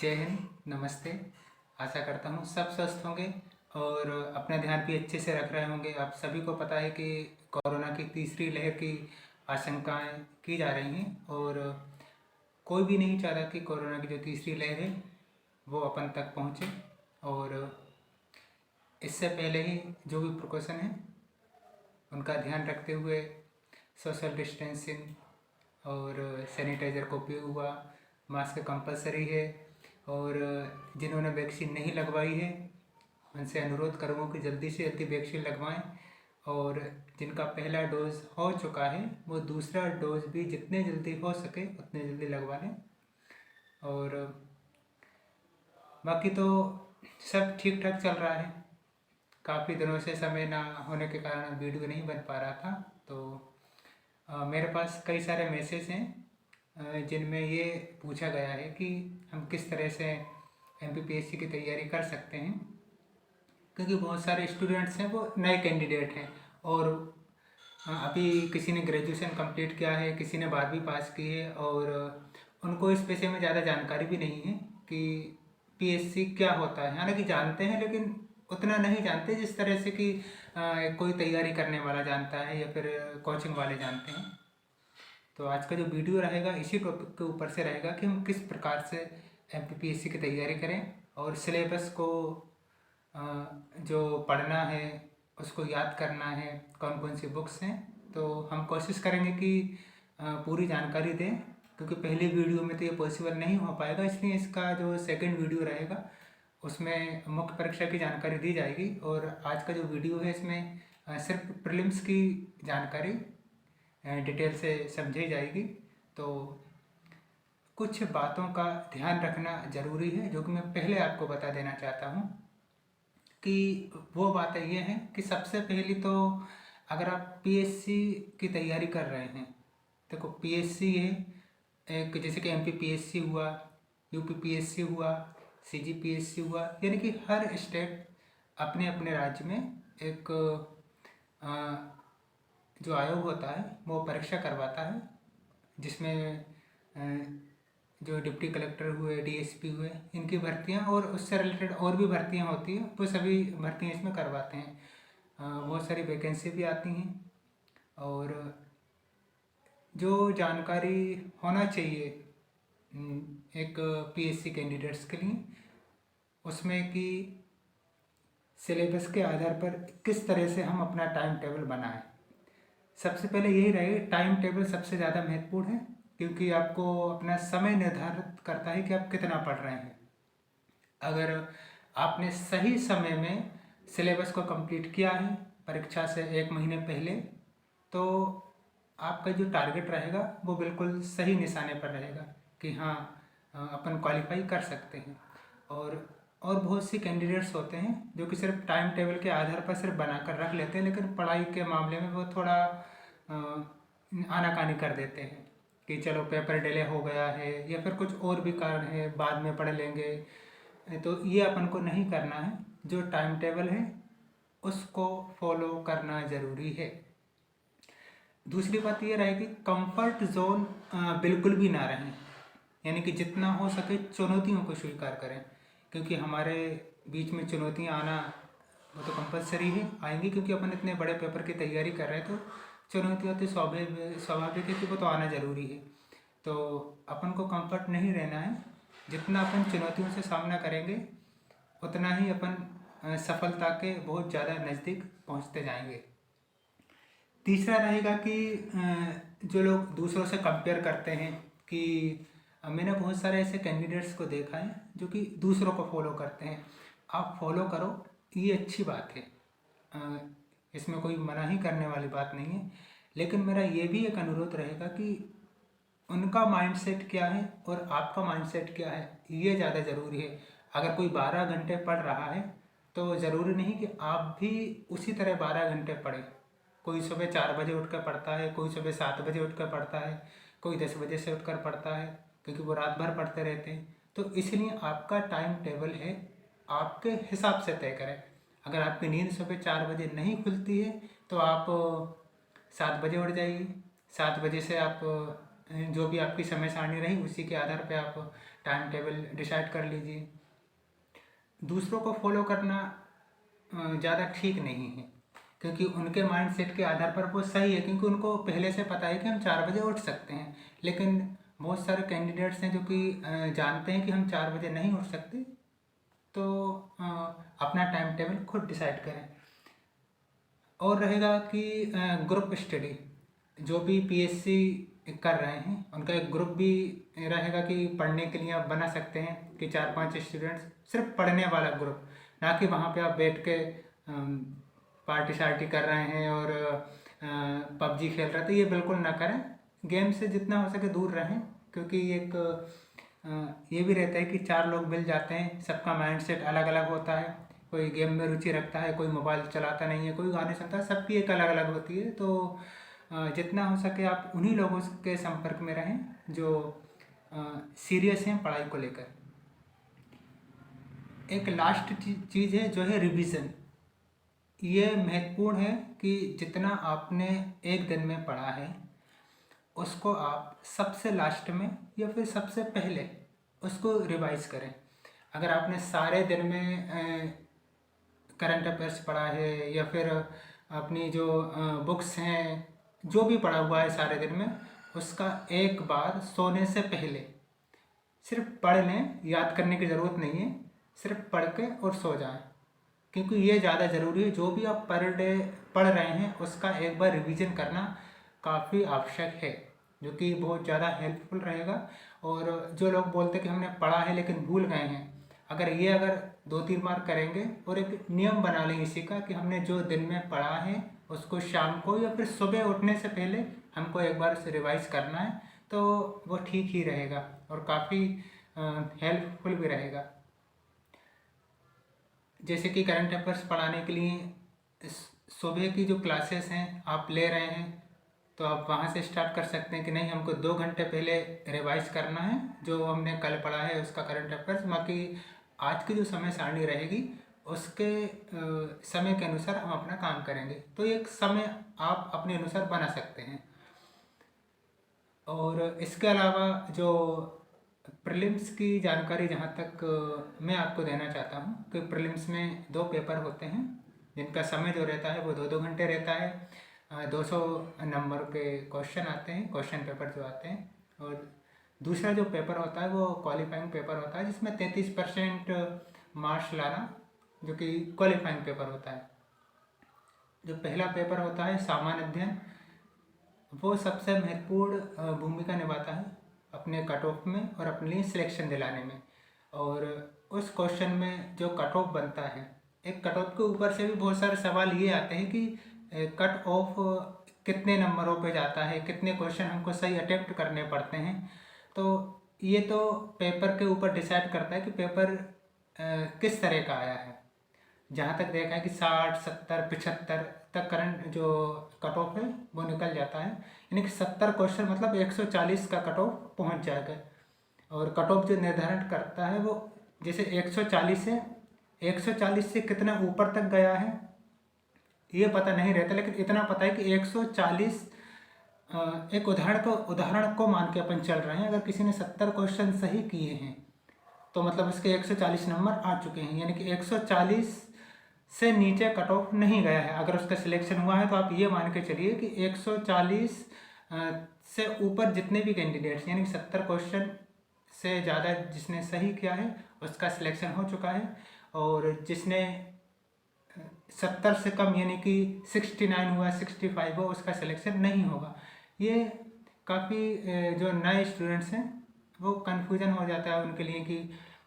जय हिंद। नमस्ते। आशा करता हूँ सब स्वस्थ होंगे और अपना ध्यान भी अच्छे से रख रहे होंगे। आप सभी को पता है कि कोरोना की तीसरी लहर की आशंकाएं की जा रही हैं और कोई भी नहीं चाहता कि कोरोना की जो तीसरी लहर है वो अपन तक पहुँचे। और इससे पहले ही जो भी प्रिकॉशन है उनका ध्यान रखते हुए सोशल डिस्टेंसिंग और सैनिटाइज़र का उपयोग हुआ, मास्क कंपलसरी है। और जिन्होंने वैक्सीन नहीं लगवाई है उनसे अनुरोध करूँगा कि जल्दी से जल्दी वैक्सीन लगवाएं। और जिनका पहला डोज हो चुका है वो दूसरा डोज भी जितने जल्दी हो सके उतने जल्दी लगवा लें। और बाकी तो सब ठीक ठाक चल रहा है। काफ़ी दिनों से समय ना होने के कारण वीडियो नहीं बन पा रहा था, तो मेरे पास कई सारे मैसेज हैं जिनमें ये पूछा गया है कि हम किस तरह से एमपीपीएससी की तैयारी कर सकते हैं, क्योंकि बहुत सारे स्टूडेंट्स हैं वो नए कैंडिडेट हैं और अभी किसी ने ग्रेजुएशन कंप्लीट किया है, किसी ने 12वीं पास की है और उनको इस पेशे में ज़्यादा जानकारी भी नहीं है कि पीएससी क्या होता है। हालांकि जानते हैं लेकिन उतना नहीं जानते जिस तरह से कि कोई तैयारी करने वाला जानता है या फिर कोचिंग वाले जानते हैं। तो आज का जो वीडियो रहेगा इसी टॉपिक के ऊपर से रहेगा कि हम किस प्रकार से एमपीपीएससी की तैयारी करें और सिलेबस को जो पढ़ना है उसको याद करना है, कौन कौन सी बुक्स हैं। तो हम कोशिश करेंगे कि पूरी जानकारी दें, क्योंकि पहली वीडियो में तो ये पॉसिबल नहीं हो पाएगा, इसलिए इसका जो सेकंड वीडियो रहेगा उसमें मुख्य परीक्षा की जानकारी दी जाएगी। और आज का जो वीडियो है इसमें सिर्फ प्रीलिम्स की जानकारी डिटेल से समझी जाएगी। तो कुछ बातों का ध्यान रखना ज़रूरी है जो कि मैं पहले आपको बता देना चाहता हूँ कि वो बातें ये हैं कि सबसे पहली तो अगर आप पीएससी की तैयारी कर रहे हैं, देखो पीएससी है एक, जैसे कि एमपीपीएससी हुआ, यूपीपीएससी हुआ, सीजीपीएससी हुआ, यानी कि हर स्टेट अपने अपने राज्य में एक जो आयोग होता है वो परीक्षा करवाता है, जिसमें जो डिप्टी कलेक्टर हुए, डीएसपी हुए, इनकी भर्तियां और उससे रिलेटेड और भी भर्तियां होती हैं, वो सभी भर्तियां इसमें करवाते हैं। बहुत सारी वैकेंसी भी आती हैं और जो जानकारी होना चाहिए एक पीएससी कैंडिडेट्स के लिए, उसमें कि सिलेबस के आधार पर किस तरह से हम अपना टाइम टेबल बनाएं। सबसे पहले यही रहेगा, टाइम टेबल सबसे ज़्यादा महत्वपूर्ण है, क्योंकि आपको अपना समय निर्धारित करता है कि आप कितना पढ़ रहे हैं। अगर आपने सही समय में सिलेबस को कंप्लीट किया है परीक्षा से एक महीने पहले, तो आपका जो टारगेट रहेगा वो बिल्कुल सही निशाने पर रहेगा कि हाँ अपन क्वालिफाई कर सकते हैं। और बहुत सी कैंडिडेट्स होते हैं जो कि सिर्फ टाइम टेबल के आधार पर सिर्फ बनाकर रख लेते हैं, लेकिन पढ़ाई के मामले में वो थोड़ा आनाकानी कर देते हैं कि चलो पेपर डिले हो गया है या फिर कुछ और भी कारण है, बाद में पढ़ लेंगे। तो ये अपन को नहीं करना है, जो टाइम टेबल है उसको फॉलो करना ज़रूरी है। दूसरी बात ये रहेगी, कंफर्ट जोन बिल्कुल भी ना रहें, यानी कि जितना हो सके चुनौतियों को स्वीकार करें, क्योंकि हमारे बीच में चुनौतियां आना वो तो कंपलसरी ही आएंगी, क्योंकि अपन इतने बड़े पेपर की तैयारी कर रहे हैं, तो चुनौतियाँ तो स्वाभाविक है कि वो तो आना ज़रूरी है। तो अपन को कंफर्ट नहीं रहना है, जितना अपन चुनौतियों से सामना करेंगे उतना ही अपन सफलता के बहुत ज़्यादा नज़दीक पहुंचते जाएंगे। तीसरा रहेगा कि जो लोग दूसरों से कंपेयर करते हैं, कि मैंने बहुत सारे ऐसे कैंडिडेट्स को देखा है जो कि दूसरों को फॉलो करते हैं। आप फॉलो करो, ये अच्छी बात है, इसमें कोई मना ही करने वाली बात नहीं है, लेकिन मेरा ये भी एक अनुरोध रहेगा कि उनका माइंडसेट क्या है और आपका माइंडसेट क्या है, ये ज़्यादा ज़रूरी है। अगर कोई 12 घंटे पढ़ रहा है तो ज़रूरी नहीं कि आप भी उसी तरह 12 घंटे पढ़ें। कोई सुबह 4 बजे उठकर पढ़ता है, कोई सुबह 7 बजे उठकर पढ़ता है, कोई 10 बजे से उठकर पढ़ता है, क्योंकि वो रात भर पढ़ते रहते हैं। तो इसलिए आपका टाइम टेबल है, आपके हिसाब से तय करें। अगर आपकी नींद सुबह 4 बजे नहीं खुलती है तो आप 7 बजे उठ जाइए, 7 बजे से आप जो भी आपकी समय सारणी रही उसी के आधार पे आप टाइम टेबल डिसाइड कर लीजिए। दूसरों को फॉलो करना ज़्यादा ठीक नहीं है, क्योंकि उनके माइंडसेट के आधार पर वो सही है, क्योंकि उनको पहले से पता है कि हम 4 बजे उठ सकते हैं। लेकिन बहुत सारे कैंडिडेट्स हैं जो कि जानते हैं कि हम 4 बजे नहीं उठ सकते, तो अपना टाइम टेबल खुद डिसाइड करें। और रहेगा कि ग्रुप स्टडी, जो भी पीएससी कर रहे हैं उनका एक ग्रुप भी रहेगा कि पढ़ने के लिए आप बना सकते हैं कि 4-5 स्टूडेंट्स, सिर्फ पढ़ने वाला ग्रुप, ना कि वहाँ पे आप बैठ के पार्टी शार्टी कर रहे हैं और पबजी खेल रहे थे। ये बिल्कुल ना करें, गेम से जितना हो सके दूर रहें, क्योंकि एक ये भी रहता है कि 4 लोग मिल जाते हैं, सबका माइंडसेट अलग अलग होता है, कोई गेम में रुचि रखता है, कोई मोबाइल चलाता नहीं है, कोई गाने सुनता है, सबकी एक अलग अलग होती है। तो जितना हो सके आप उन्हीं लोगों के संपर्क में रहें जो सीरियस हैं पढ़ाई को लेकर। एक लास्ट चीज़ है जो है रिवीजन। ये महत्वपूर्ण है कि जितना आपने एक दिन में पढ़ा है उसको आप सबसे लास्ट में या फिर सबसे पहले उसको रिवाइज करें। अगर आपने सारे दिन में करंट अफेयर्स पढ़ा है या फिर अपनी जो बुक्स हैं, जो भी पढ़ा हुआ है सारे दिन में, उसका एक बार सोने से पहले सिर्फ पढ़ लें, याद करने की ज़रूरत नहीं है, सिर्फ पढ़ के और सो जाएं, क्योंकि ये ज़्यादा ज़रूरी है। जो भी आप पर डे पढ़ रहे हैं उसका एक बार रिवीजन करना काफ़ी आवश्यक है, जो कि बहुत ज़्यादा हेल्पफुल रहेगा। और जो लोग बोलते हैं कि हमने पढ़ा है लेकिन भूल गए हैं, अगर 2-3 बार करेंगे और एक नियम बना लें इसी का कि हमने जो दिन में पढ़ा है उसको शाम को या फिर सुबह उठने से पहले हमको एक बार उसे रिवाइज करना है, तो वो ठीक ही रहेगा और काफ़ी हेल्पफुल भी रहेगा। जैसे कि करंट अफेयर्स पढ़ाने के लिए सुबह की जो क्लासेस हैं आप ले रहे हैं, तो आप वहाँ से स्टार्ट कर सकते हैं कि नहीं, हमको 2 घंटे पहले रिवाइज करना है जो हमने कल पढ़ा है उसका करंट अफेयर्स। बाकी आज की जो समय सारणी रहेगी उसके समय के अनुसार हम अपना काम करेंगे। तो एक समय आप अपने अनुसार बना सकते हैं। और इसके अलावा जो प्रीलिम्स की जानकारी जहाँ तक मैं आपको देना चाहता हूँ कि प्रीलिम्स में 2 पेपर होते हैं जिनका समय जो रहता है वो 2-2 घंटे रहता है। 200 नंबर के क्वेश्चन आते हैं, क्वेश्चन पेपर जो आते हैं। और दूसरा जो पेपर होता है वो क्वालिफाइंग पेपर होता है, जिसमें 33% मार्क्स लाना, जो कि क्वालिफाइंग पेपर होता है। जो पहला पेपर होता है सामान्य अध्ययन, वो सबसे महत्वपूर्ण भूमिका निभाता है अपने कट ऑफ में और अपने लिए सिलेक्शन दिलाने में। और उस क्वेश्चन में जो कट ऑफ बनता है, एक कट ऑफ के ऊपर से भी बहुत सारे सवाल ये आते हैं कि कट ऑफ कितने नंबरों पे जाता है, कितने क्वेश्चन हमको सही अटेम्प्ट करने पड़ते हैं। तो ये तो पेपर के ऊपर डिसाइड करता है कि पेपर किस तरह का आया है। जहाँ तक देखा है कि 60, 70, 75 तक करंट जो कट ऑफ है वो निकल जाता है, यानी कि 70 क्वेश्चन मतलब 140 का कट ऑफ पहुँच जाएगा। और कट ऑफ जो निर्धारण करता है वो जैसे 140 से कितना ऊपर तक गया है ये पता नहीं रहता, लेकिन इतना पता है कि 140 एक उदाहरण को मान के अपन चल रहे हैं। अगर किसी ने 70 क्वेश्चन सही किए हैं तो मतलब उसके 140 नंबर आ चुके हैं, यानी कि 140 से नीचे कट ऑफ नहीं गया है। अगर उसका सिलेक्शन हुआ है तो आप ये मान के चलिए कि 140 से ऊपर जितने भी कैंडिडेट्स, यानी कि 70 क्वेश्चन से ज़्यादा जिसने सही किया है उसका सिलेक्शन हो चुका है। और जिसने 70 से कम यानी कि 69 हुआ, 65 हुआ, उसका सिलेक्शन नहीं होगा। ये काफ़ी जो नए स्टूडेंट्स हैं वो कन्फ्यूजन हो जाता है उनके लिए कि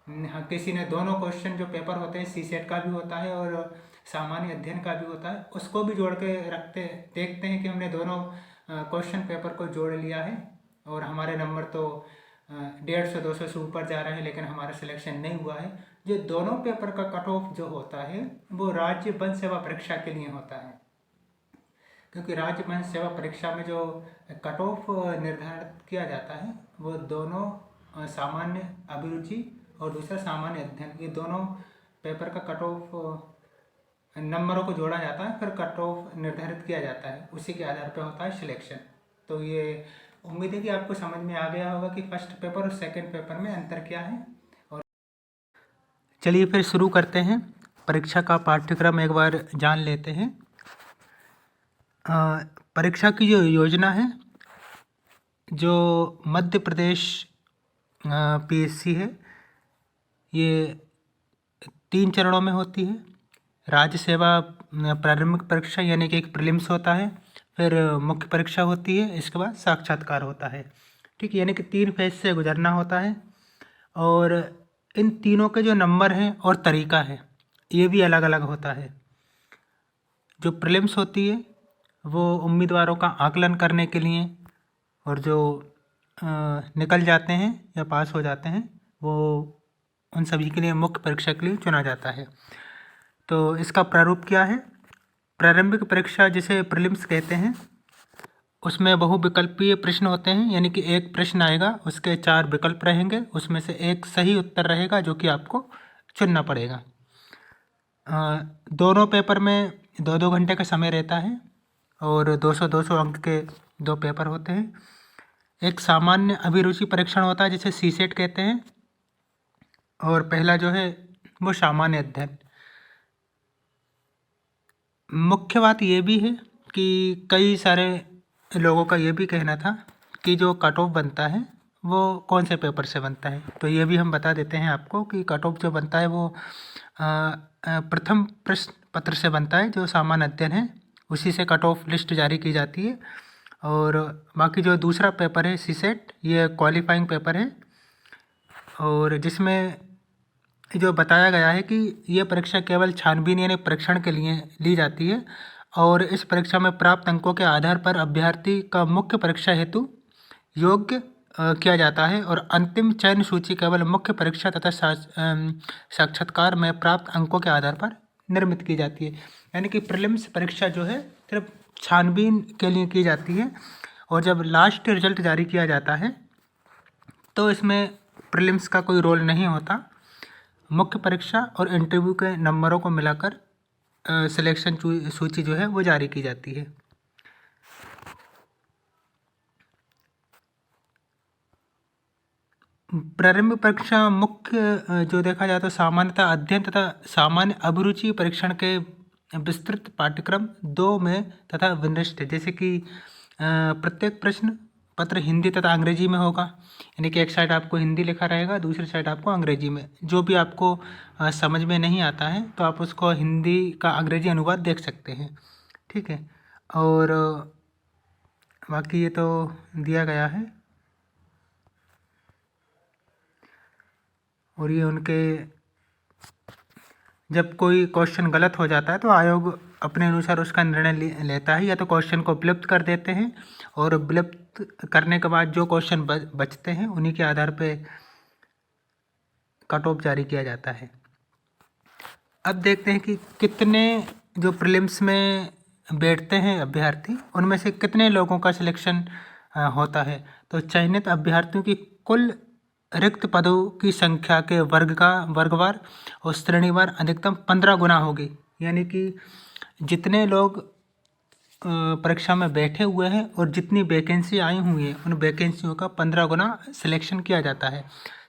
हाँ, किसी ने दोनों क्वेश्चन जो पेपर होते हैं सीसेट का भी होता है और सामान्य अध्ययन का भी होता है, उसको भी जोड़ के देखते हैं कि हमने दोनों क्वेश्चन पेपर को जोड़ लिया है और हमारे नंबर तो 150-200 से ऊपर जा रहे हैं, लेकिन हमारा सिलेक्शन नहीं हुआ है। जो दोनों पेपर का कट ऑफ जो होता है वो राज्य वन सेवा परीक्षा के लिए होता है, क्योंकि राज्य वन सेवा परीक्षा में जो कट ऑफ निर्धारित किया जाता है वो दोनों सामान्य अभिरुचि और दूसरा सामान्य अध्ययन, ये दोनों पेपर का कट ऑफ नंबरों को जोड़ा जाता है, फिर कट ऑफ निर्धारित किया जाता है, उसी के आधार पर होता है सिलेक्शन। तो ये उम्मीद है कि आपको समझ में आ गया होगा कि फर्स्ट पेपर और सेकंड पेपर में अंतर क्या है। और चलिए फिर शुरू करते हैं। परीक्षा का पाठ्यक्रम एक बार जान लेते हैं। परीक्षा की जो योजना है, जो मध्य प्रदेश पीएससी है, ये 3 चरणों में होती है। राज्य सेवा प्रारंभिक परीक्षा यानी कि एक प्रीलिम्स होता है, फिर मुख्य परीक्षा होती है, इसके बाद साक्षात्कार होता है। ठीक है, यानी कि 3 फेज से गुजरना होता है। और इन तीनों के जो नंबर हैं और तरीका है, ये भी अलग अलग होता है। जो प्रीलिम्स होती है वो उम्मीदवारों का आकलन करने के लिए, और जो निकल जाते हैं या पास हो जाते हैं वो उन सभी के लिए मुख्य परीक्षा के लिए चुना जाता है। तो इसका प्रारूप क्या है? प्रारंभिक परीक्षा जिसे प्रीलिम्स कहते हैं, उसमें बहुविकल्पीय प्रश्न होते हैं, यानी कि एक प्रश्न आएगा, उसके 4 विकल्प रहेंगे, उसमें से एक सही उत्तर रहेगा जो कि आपको चुनना पड़ेगा। दोनों पेपर में 2-2 घंटे का समय रहता है और 200-200 अंक के 2 पेपर होते हैं। एक सामान्य अभिरुचि परीक्षण होता है जिसे सीसेट कहते हैं, और पहला जो है वो सामान्य अध्ययन। मुख्य बात ये भी है कि कई सारे लोगों का ये भी कहना था कि जो कट ऑफ बनता है वो कौन से पेपर से बनता है। तो ये भी हम बता देते हैं आपको कि कट ऑफ जो बनता है वो प्रथम प्रश्न पत्र से बनता है, जो सामान्य अध्ययन है उसी से कट ऑफ लिस्ट जारी की जाती है। और बाकी जो दूसरा पेपर है सीसेट, ये क्वालिफाइंग पेपर है, और जिसमें जो बताया गया है कि ये परीक्षा केवल छानबीन यानी परीक्षण के लिए ली जाती है, और इस परीक्षा में प्राप्त अंकों के आधार पर अभ्यर्थी का मुख्य परीक्षा हेतु योग्य किया जाता है, और अंतिम चयन सूची केवल मुख्य परीक्षा तथा साक्षात्कार में प्राप्त अंकों के आधार पर निर्मित की जाती है। यानी कि प्रीलिम्स परीक्षा जो है सिर्फ छानबीन के लिए की जाती है, और जब लास्ट रिजल्ट जारी किया जाता है तो इसमें प्रीलिम्स का कोई रोल नहीं होता। मुख्य परीक्षा और इंटरव्यू के नंबरों को मिलाकर सिलेक्शन सूची जो है वो जारी की जाती है। प्रारंभिक परीक्षा मुख्य जो देखा जाए तो सामान्यतः अध्ययन तथा सामान्य अभिरुचि परीक्षण के विस्तृत पाठ्यक्रम 2 में तथा विन्यस्त है। जैसे कि प्रत्येक प्रश्न पत्र हिंदी तथा अंग्रेजी में होगा, यानी कि एक साइड आपको हिंदी लिखा रहेगा, दूसरी साइड आपको अंग्रेजी में। जो भी आपको समझ में नहीं आता है तो आप उसको हिंदी का अंग्रेजी अनुवाद देख सकते हैं। ठीक है, और बाकी ये तो दिया गया है, और ये उनके जब कोई क्वेश्चन गलत हो जाता है तो आयोग अपने अनुसार उसका निर्णय लेता है, या तो क्वेश्चन को विलुप्त कर देते हैं, और विलुप्त करने के बाद जो क्वेश्चन बचते हैं उन्हीं के आधार पे कट ऑफ जारी किया जाता है। अब देखते हैं कि कितने जो प्रीलिम्स में बैठते हैं अभ्यर्थी, उनमें से कितने लोगों का सिलेक्शन होता है। तो चयनित अभ्यर्थियों की कुल रिक्त पदों की संख्या के वर्गवार और श्रेणीवार अधिकतम 15 गुना होगी। यानी कि जितने लोग परीक्षा में बैठे हुए हैं और जितनी वैकेंसी आई हुई है, उन वैकेंसियों का 15 गुना सिलेक्शन किया जाता है।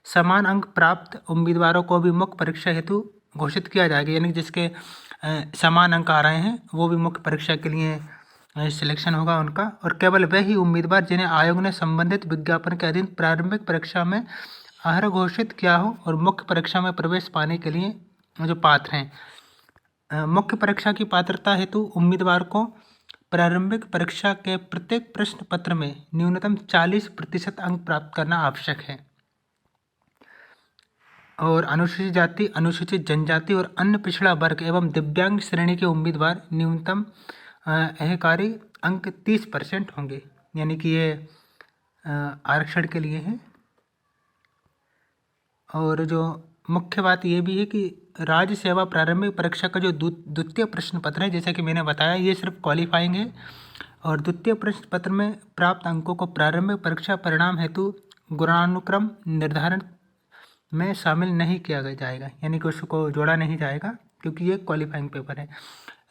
समान अंक प्राप्त उम्मीदवारों को भी मुख्य परीक्षा हेतु घोषित किया जाएगा, यानी जिसके समान अंक आ रहे हैं वो भी मुख्य परीक्षा के लिए सिलेक्शन होगा उनका। और केवल वे ही उम्मीदवार जिन्हें आयोग ने संबंधित विज्ञापन के अधीन प्रारंभिक परीक्षा में अर्ह घोषित किया हो और मुख्य परीक्षा में प्रवेश पाने के लिए जो पात्र हैं। मुख्य परीक्षा की पात्रता हेतु उम्मीदवार को प्रारंभिक परीक्षा के प्रत्येक प्रश्न पत्र में न्यूनतम 40% अंक प्राप्त करना आवश्यक है, और अनुसूचित जाति, अनुसूचित जनजाति और अन्य पिछड़ा वर्ग एवं दिव्यांग श्रेणी के उम्मीदवार न्यूनतम अहकारी अंक 30% होंगे, यानी कि ये आरक्षण के लिए है। और जो मुख्य बात ये भी है कि राज्य सेवा प्रारंभिक परीक्षा का जो द्वितीय प्रश्न पत्र है, जैसा कि मैंने बताया, ये सिर्फ क्वालिफाइंग है, और द्वितीय प्रश्न पत्र में प्राप्त अंकों को प्रारंभिक परीक्षा परिणाम हेतु गुणानुक्रम निर्धारण में शामिल नहीं किया जाएगा, यानी कि उसको जोड़ा नहीं जाएगा, क्योंकि ये क्वालिफाइंग पेपर है।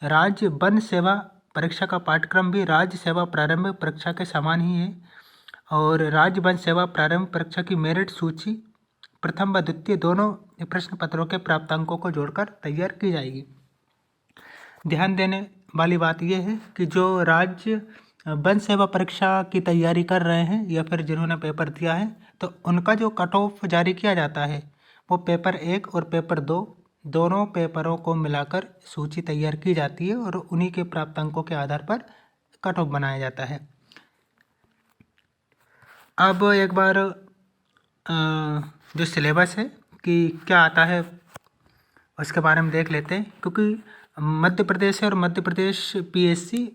राज्य वन सेवा परीक्षा का पाठ्यक्रम भी राज्य सेवा प्रारंभिक परीक्षा के समान ही है, और राज्य वन सेवा प्रारंभ परीक्षा की मेरिट सूची प्रथम व द्वितीय दोनों प्रश्न पत्रों के प्राप्तांकों को जोड़कर तैयार की जाएगी। ध्यान देने वाली बात यह है कि जो राज्य वन सेवा परीक्षा की तैयारी कर रहे हैं या फिर जिन्होंने पेपर दिया है, तो उनका जो कट ऑफ जारी किया जाता है वो पेपर 1 और पेपर 2 दोनों पेपरों को मिलाकर सूची तैयार की जाती है और उन्हीं के प्राप्तांकों के आधार पर कट ऑफ बनाया जाता है। अब एक बार जो सिलेबस है कि क्या आता है उसके बारे में देख लेते हैं, क्योंकि मध्य प्रदेश है और मध्य प्रदेश पीएससी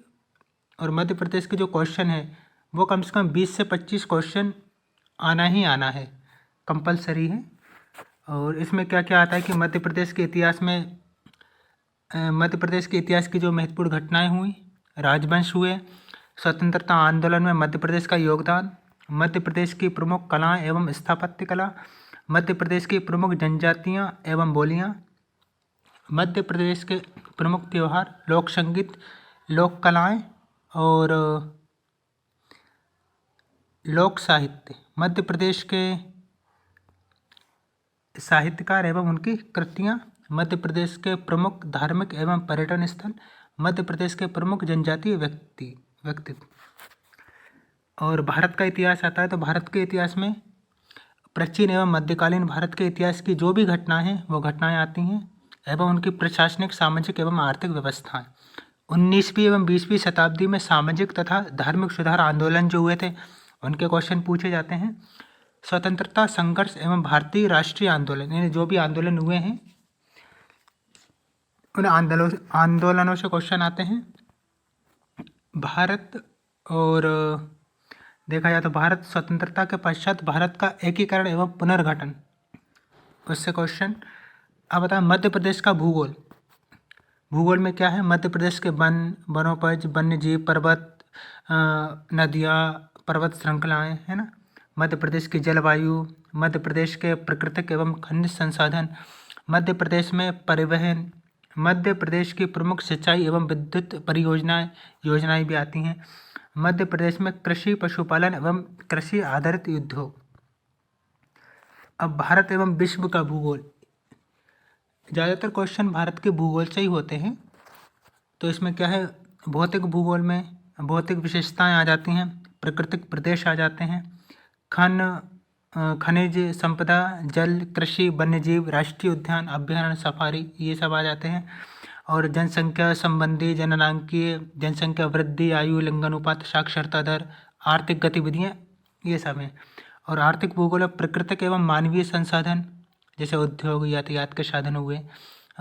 और मध्य प्रदेश के जो क्वेश्चन है वो कम से कम 20 से 25 क्वेश्चन आना ही आना है, कंपलसरी है। और इसमें क्या क्या आता है कि मध्य प्रदेश के इतिहास में मध्य प्रदेश के इतिहास की जो महत्वपूर्ण घटनाएं हुई, राजवंश हुए, स्वतंत्रता आंदोलन में मध्य प्रदेश का योगदान, मध्य प्रदेश की प्रमुख कलाएं एवं स्थापत्य कला, मध्य प्रदेश की प्रमुख जनजातियां एवं बोलियां, मध्य प्रदेश के प्रमुख त्यौहार, लोक संगीत, लोक कलाएं और लोक साहित्य, मध्य प्रदेश के साहित्यकार एवं उनकी कृतियां, मध्य प्रदेश के प्रमुख धार्मिक एवं पर्यटन स्थल, मध्य प्रदेश के प्रमुख जनजातीय व्यक्तित्व। और भारत का इतिहास आता है तो भारत के इतिहास में प्राचीन एवं मध्यकालीन भारत के इतिहास की जो भी घटनाएं हैं वो घटनाएं आती हैं एवं उनकी प्रशासनिक, सामाजिक एवं आर्थिक व्यवस्थाएं। 19वीं एवं 20वीं शताब्दी में सामाजिक तथा धार्मिक सुधार आंदोलन जो हुए थे उनके क्वेश्चन पूछे जाते हैं। स्वतंत्रता संघर्ष एवं भारतीय राष्ट्रीय आंदोलन, यानी जो भी आंदोलन हुए हैं उन आंदोलनों से क्वेश्चन आते हैं। भारत और देखा जाए तो भारत स्वतंत्रता के पश्चात भारत का एकीकरण एवं पुनर्गठन, उससे क्वेश्चन। अब बताएं मध्य प्रदेश का भूगोल। भूगोल में क्या है? मध्य प्रदेश के वनोपज, वन्यजीव, पर्वत, नदियाँ, पर्वत श्रृंखलाएँ है ना, मध्य प्रदेश की जलवायु, मध्य प्रदेश के प्राकृतिक एवं खनिज संसाधन, मध्य प्रदेश में परिवहन, मध्य प्रदेश की प्रमुख सिंचाई एवं विद्युत योजनाएं भी आती हैं, मध्य प्रदेश में कृषि, पशुपालन एवं कृषि आधारित उद्योग। अब भारत एवं विश्व का भूगोल, ज़्यादातर क्वेश्चन भारत के भूगोल से ही होते हैं। तो इसमें क्या है, भौतिक भूगोल में भौतिक विशेषताएं आ जाती हैं, प्राकृतिक प्रदेश आ जाते हैं, खनिज संपदा, जल, कृषि, वन्यजीव, राष्ट्रीय उद्यान, अभ्यारण्य, सफारी, ये सब आ जाते हैं। और जनसंख्या संबंधी, जननांकीय, जनसंख्या वृद्धि, आयु, लिंगानुपात, साक्षरता दर, आर्थिक गतिविधियाँ, ये सब हैं। और आर्थिक भूगोल में प्राकृतिक एवं मानवीय संसाधन जैसे उद्योग, यातायात के साधन हुए।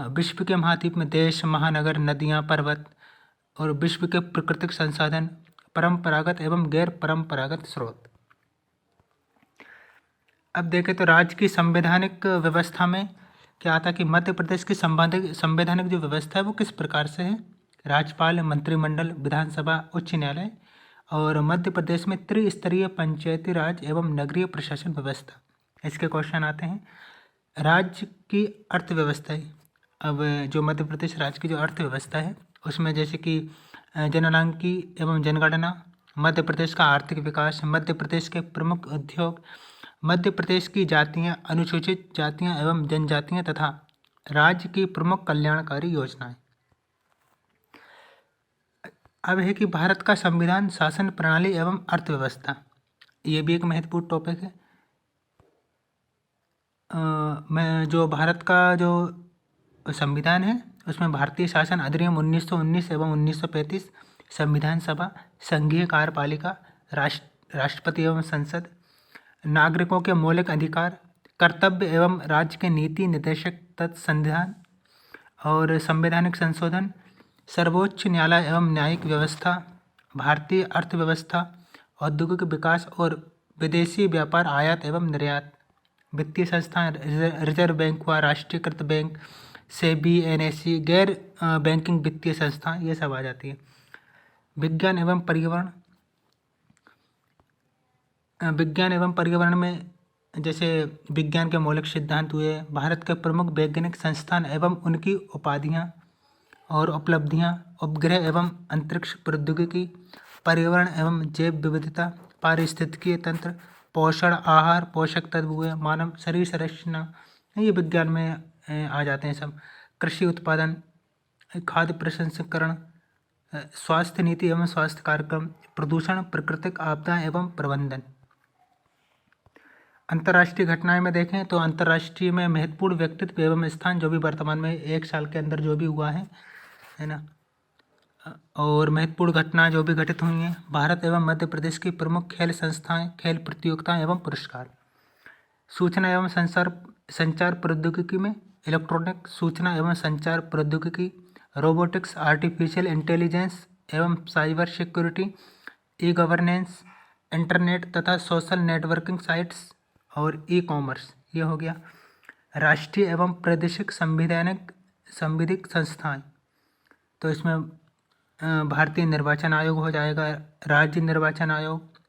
विश्व के महाद्वीप में देश, महानगर, नदियाँ, पर्वत और विश्व के प्राकृतिक संसाधन, परंपरागत एवं गैर परंपरागत स्रोत। अब देखें तो राज्य की संवैधानिक व्यवस्था में क्या आता है कि मध्य प्रदेश की संवैधानिक जो व्यवस्था है वो किस प्रकार से है। राज्यपाल, मंत्रिमंडल, विधानसभा, उच्च न्यायालय। और मध्य प्रदेश में त्रिस्तरीय पंचायती राज एवं नगरीय प्रशासन व्यवस्था, इसके क्वेश्चन आते हैं। राज्य की अर्थव्यवस्था है, अब जो मध्य प्रदेश राज्य की जो अर्थव्यवस्था है उसमें जैसे कि जननांकी एवं जनगणना, मध्य प्रदेश का आर्थिक विकास, मध्य प्रदेश के प्रमुख उद्योग, मध्य प्रदेश की जातियां, अनुसूचित जातियां एवं जनजातियां तथा राज्य की प्रमुख कल्याणकारी योजनाएं। अब है कि भारत का संविधान, शासन प्रणाली एवं अर्थव्यवस्था, ये भी एक महत्वपूर्ण टॉपिक है। मैं जो भारत का जो संविधान है उसमें भारतीय शासन अधिनियम 1919 एवं 1935, संविधान सभा, संघीय कार्यपालिका, राष्ट्रपति एवं संसद, नागरिकों के मौलिक अधिकार, कर्तव्य एवं राज्य के नीति निर्देशक तत्व संविधान और संवैधानिक संशोधन, सर्वोच्च न्यायालय एवं न्यायिक व्यवस्था, भारतीय अर्थव्यवस्था, औद्योगिक विकास और विदेशी व्यापार, आयात एवं निर्यात, वित्तीय संस्थान, रिजर्व बैंक हुआ, राष्ट्रीयकृत बैंक, सेबी, एनएसई, गैर बैंकिंग वित्तीय संस्थान, ये सब आ जाती है। विज्ञान एवं पर्यावरण, विज्ञान एवं पर्यावरण में जैसे विज्ञान के मौलिक सिद्धांत हुए, भारत के प्रमुख वैज्ञानिक संस्थान एवं उनकी उपाधियाँ और उपलब्धियाँ, उपग्रह एवं अंतरिक्ष प्रौद्योगिकी, पर्यावरण एवं जैव विविधता, पारिस्थितिकीय तंत्र, पोषण, आहार, पोषक तत्व हुए, मानव शरीर संरचना, ये विज्ञान में आ जाते हैं सब। कृषि उत्पादन, खाद्य प्रसंस्करण, स्वास्थ्य नीति एवं स्वास्थ्य कार्यक्रम, प्रदूषण, प्राकृतिक आपदा एवं प्रबंधन। अंतर्राष्ट्रीय घटनाएं में देखें तो अंतर्राष्ट्रीय में महत्वपूर्ण व्यक्तित्व एवं स्थान, जो भी वर्तमान में 1 साल के अंदर जो भी हुआ है ना, और महत्वपूर्ण घटना जो भी घटित हुई हैं। भारत एवं मध्य प्रदेश की प्रमुख खेल संस्थाएं, खेल प्रतियोगिताएं एवं पुरस्कार। सूचना एवं संचार प्रौद्योगिकी में इलेक्ट्रॉनिक सूचना एवं संचार प्रौद्योगिकी, रोबोटिक्स, आर्टिफिशियल इंटेलिजेंस एवं cyber security, e governance, internet तथा सोशल नेटवर्किंग साइट्स और ई कॉमर्स, ये हो गया। राष्ट्रीय एवं प्रादेशिक संविधिक संस्थाएं, तो इसमें भारतीय निर्वाचन आयोग हो जाएगा, राज्य निर्वाचन आयोग,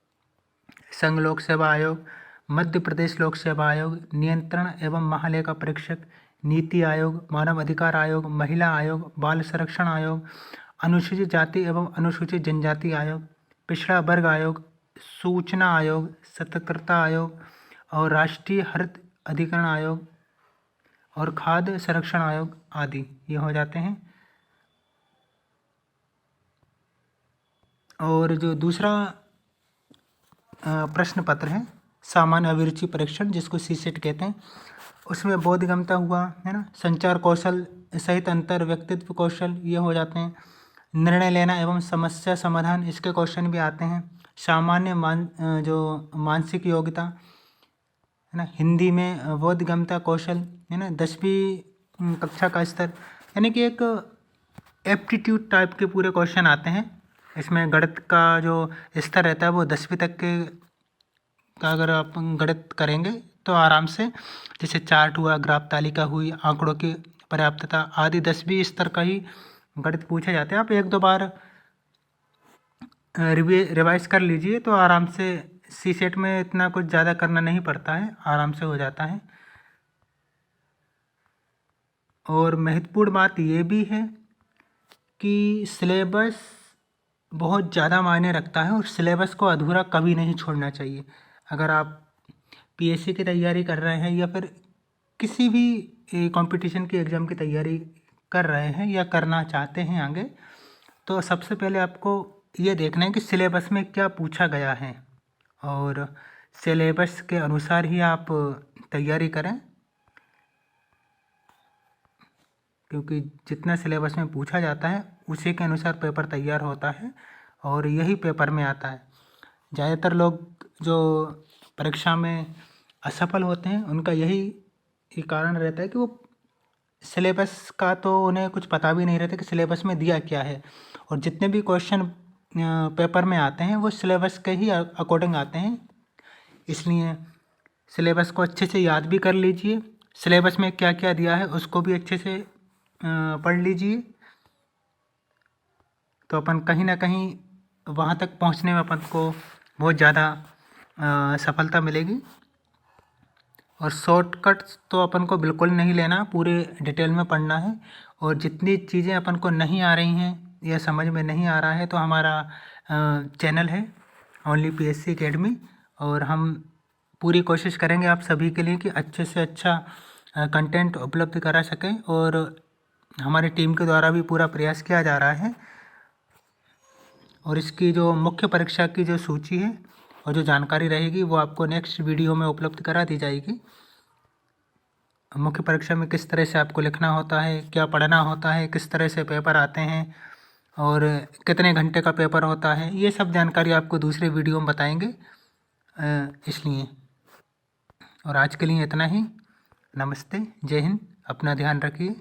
संघ लोक सेवा आयोग, मध्य प्रदेश लोक सेवा आयोग, नियंत्रण एवं महालेखा परीक्षक, नीति आयोग, मानव अधिकार आयोग, महिला आयोग, बाल संरक्षण आयोग, अनुसूचित जाति एवं अनुसूचित जनजाति आयोग, पिछड़ा वर्ग आयोग, सूचना आयोग, सतर्कता आयोग और राष्ट्रीय हरित अधिकरण आयोग और खाद्य संरक्षण आयोग आदि, ये हो जाते हैं। और जो दूसरा प्रश्न पत्र है सामान्य अभिरुचि परीक्षण, जिसको सीसेट कहते हैं, उसमें बोधगम्यता हुआ है ना, संचार कौशल सहित अंतर व्यक्तित्व कौशल, ये हो जाते हैं। निर्णय लेना एवं समस्या समाधान, इसके क्वेश्चन भी आते हैं। सामान्य जो मानसिक योग्यता है ना, हिंदी में बोधगम्यता कौशल है ना, 10वीं कक्षा का स्तर, यानी कि एक एप्टीट्यूड टाइप के पूरे क्वेश्चन आते हैं। इसमें गणित का जो स्तर रहता है वो 10वीं तक के का अगर आप गणित करेंगे तो आराम से, जैसे चार्ट हुआ, ग्राफ तालिका हुई, आंकड़ों की पर्याप्तता आदि 10वीं स्तर का ही गणित पूछे जाते हैं। आप 1-2 बार रिवाइज कर लीजिए तो आराम से सीसेट में इतना कुछ ज़्यादा करना नहीं पड़ता है, आराम से हो जाता है। और महत्वपूर्ण बात ये भी है कि सिलेबस बहुत ज़्यादा मायने रखता है और सिलेबस को अधूरा कभी नहीं छोड़ना चाहिए। अगर आप पीएससी की तैयारी कर रहे हैं या फिर किसी भी कंपटीशन की एग्ज़ाम की तैयारी कर रहे हैं या करना चाहते हैं आगे, तो सबसे पहले आपको ये देखना है कि सिलेबस में क्या पूछा गया है और सिलेबस के अनुसार ही आप तैयारी करें, क्योंकि जितना सिलेबस में पूछा जाता है उसी के अनुसार पेपर तैयार होता है और यही पेपर में आता है। ज़्यादातर लोग जो परीक्षा में असफल होते हैं उनका यही कारण रहता है कि वो सिलेबस का तो उन्हें कुछ पता भी नहीं रहता कि सिलेबस में दिया क्या है, और जितने भी क्वेश्चन पेपर में आते हैं वो सिलेबस के ही अकॉर्डिंग आते हैं। इसलिए सिलेबस को अच्छे से याद भी कर लीजिए, सिलेबस में क्या क्या दिया है उसको भी अच्छे से पढ़ लीजिए, तो अपन कहीं ना कहीं वहाँ तक पहुँचने में अपन को बहुत ज़्यादा सफलता मिलेगी। और शॉर्टकट्स तो अपन को बिल्कुल नहीं लेना, पूरे डिटेल में पढ़ना है। और जितनी चीज़ें अपन को नहीं आ रही हैं या समझ में नहीं आ रहा है तो हमारा चैनल है ओनली पीएससी एकेडमी, और हम पूरी कोशिश करेंगे आप सभी के लिए कि अच्छे से अच्छा कंटेंट उपलब्ध करा सकें, और हमारी टीम के द्वारा भी पूरा प्रयास किया जा रहा है। और इसकी जो मुख्य परीक्षा की जो सूची है और जो जानकारी रहेगी वो आपको नेक्स्ट वीडियो में उपलब्ध करा दी जाएगी। मुख्य परीक्षा में किस तरह से आपको लिखना होता है, क्या पढ़ना होता है, किस तरह से पेपर आते हैं और कितने घंटे का पेपर होता है, ये सब जानकारी आपको दूसरे वीडियो में बताएंगे। इसलिए और आज के लिए इतना ही। नमस्ते, जय हिंद, अपना ध्यान रखिए।